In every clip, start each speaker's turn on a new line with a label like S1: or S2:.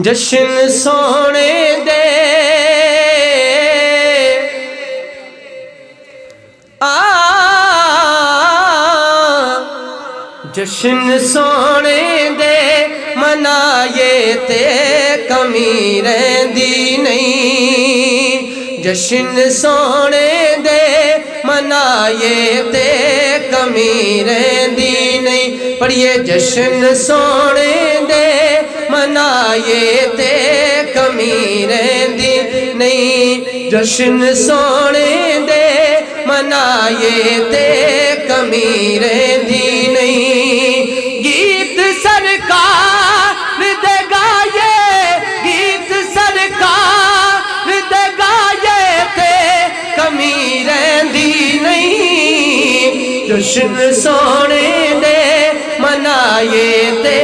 S1: जश्न सोने दे जश्न सोने दे मनाए ते कमी रहिंदी नहीं। जश्न सोने दे मनाए ते कमी रहिंदी नहीं। पढ़िए जश्न सोने दे मनाए ते कमी रहिंदी नहीं। जश्न सोने दे मनाए ते कमी रहिंदी नहीं। गीत सरकार दे गाए, गीत सरकार दे गाए ते कमी रहिंदी नहीं। जश्न सोने दे मनाए ते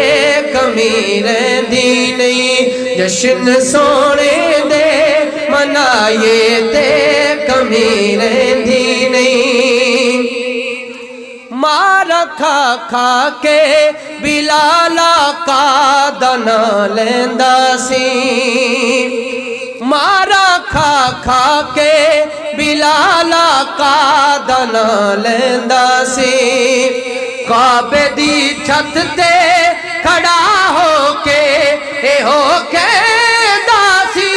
S1: कमी रहिंदी नहीं। जश्न सोने दे मनाए ते कमी रहिंदी नहीं। मार खा खा के बिलाला का दना लेंदा सी। मारा खा खा के बिलाला का दना लेंदा सी। काबे दी छत ते खड़ा होके हो के दासी।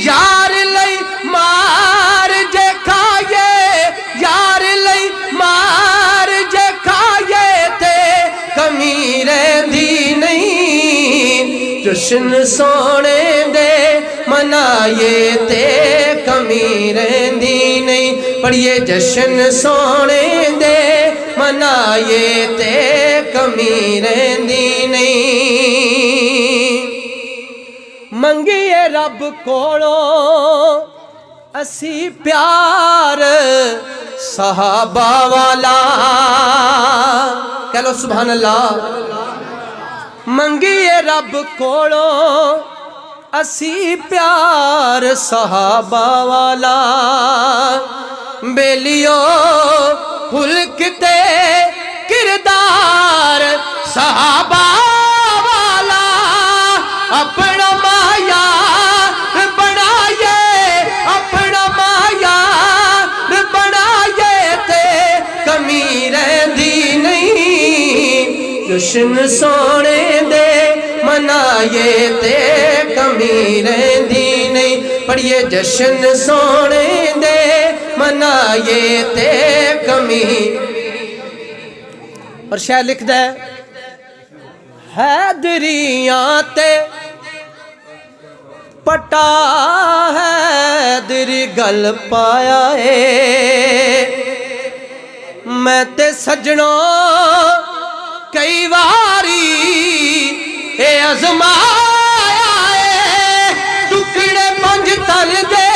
S1: यार लई मार जे खाए, यार लई मार जे खाए ते कमी रहिंदी नहीं। जश्न सोने दे मनाए ते कमी रहिंदी नहीं। पढ़िए जश्न सोने दे मनाए ते कमी रहिंदी नहीं। मंगिए रब कोलों असी प्यार सहाबा वाला। कह लो सुभान अल्लाह। मंगिए रब कोलों असी प्यार सहाबा वाला। बेलियो फुल्क ते किरदार सहाबा वाला। अपना माया बनाए, अपना माया बनाए ते कमी रहिंदी नहीं। जश्न सोने दे मनाए ते कमी रहिंदी नहीं। पढ़िए जश्न सोने दे मनाए ते कमी। और शायर लिखदा है दरियां ते पटा है दिरी गल पाया है। मैं ते सजनों कई वारी ए अजमाया है। टुकड़े पंज तन दे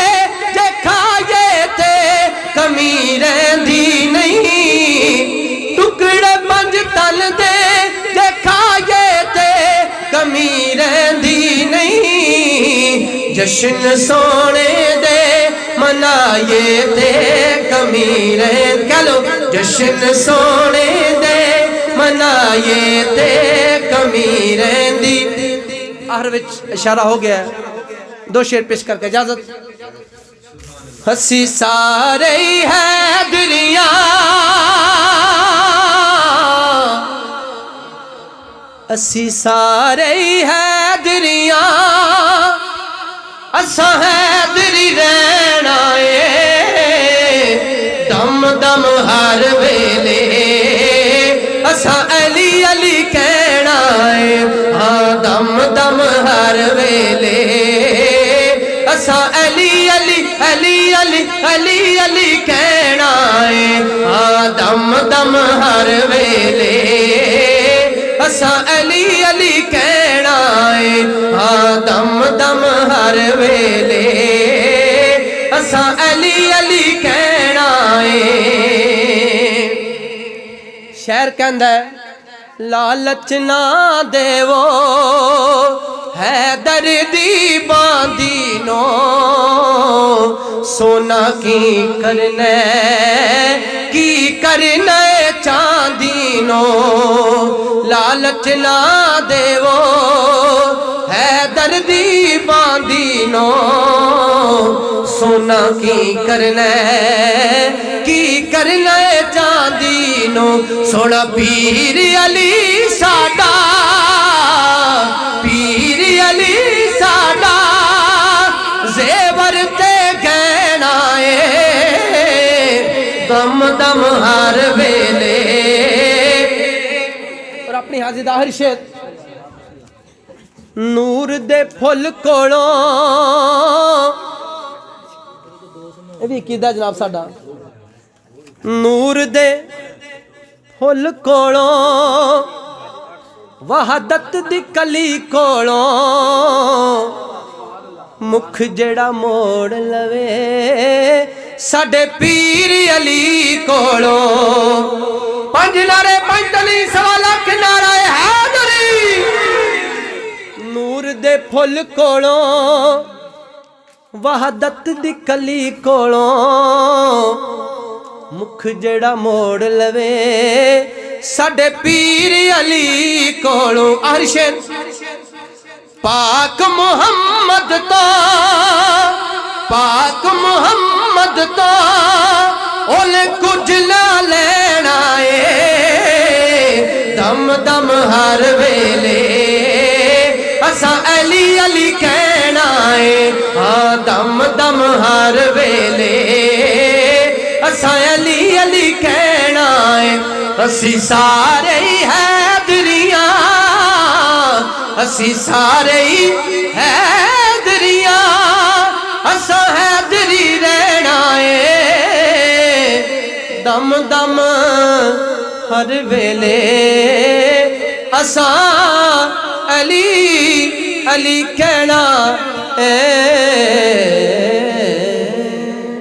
S1: जे खाए ते कमी रहिंदी नहीं। टुकड़े पंज तन दे जे खाए ते कमी रहिंदी नहीं। जश्न सोने दे मनाए ते कमी रहिंदी। कह लो जश्न सोने दे मनाए ते कमी रहिंदी। आखिर विच इशारा हो गया, दो शेर पेश करके इजाजत। हसी सारे है दुनिया असी सारे है दुनिया। असा है दिरी रहना है दम दम हर वेले। असा अली अली कहना है हाँ दम दम हर वेले। असा अली अली अली अली अली अली कहना है हाँ दम दम हर वेले। असा अली अली कहना है हाँ दम दम हर वेले। असा अली अली कहना है। शायर कहंदा है लालच ना देवो है दर्दी बांदी नो। सोना की करने चांदी नो। लालच ना देवो है दर्दी बांदी नो सोना की करना चांदी नो सोना पीर अली साडा पीर अली साडा जेवर ते गहना दम दम हर वेले। और अपनी हाजी दा हर शेर नूर दे फुल कोलों भी किदा जनाब साडा नूर दे फुल कोलों वहदत दी कली कोलों मुख जेड़ा मोड़ लवे साडे पीर अली कोलों। पंज नारे पंजतली सवा लख नारा हैदरी नूर दे फुल कोलों वहदत दी कली कोलों मुख जेड़ा मोड़ लवे साडे पीर अली कोलों। अरशद पाक मुहम्मद तो ओले कुछ ना लेना दम दम हर वेले असा अली अली कहना हाँ दम दम हर वेले असा अली अली कहना असी सारे ही हैदरियां असी सारे ही हैदरियां असा हैदरी रहना दम दम हर वेले असा अली अली कहना